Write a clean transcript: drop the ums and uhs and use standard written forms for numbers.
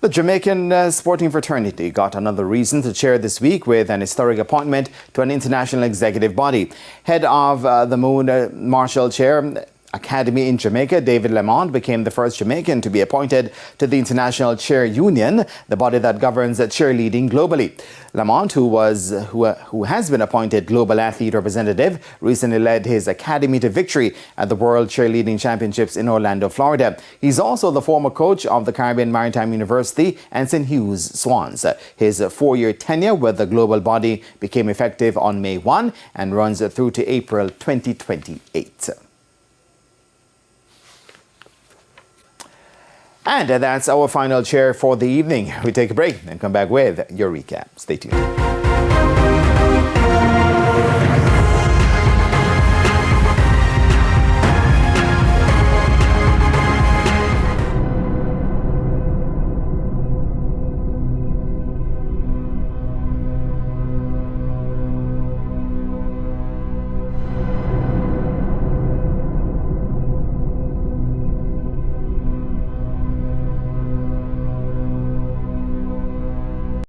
The Jamaican sporting fraternity got another reason to cheer this week with an historic appointment to an international executive body. Head of the Moon Marshall Chair Academy in Jamaica, David Lamont, became the first Jamaican to be appointed to the International Cheer Union, the body that governs cheerleading globally. Lamont, who has been appointed Global Athlete Representative, recently led his academy to victory at the World Cheerleading Championships in Orlando, Florida. He's also the former coach of the Caribbean Maritime University and St. Hugh's Swans. His 4-year tenure with the global body became effective on May 1 and runs through to April 2028. And that's our final chair for the evening. We take a break and come back with your recap. Stay tuned.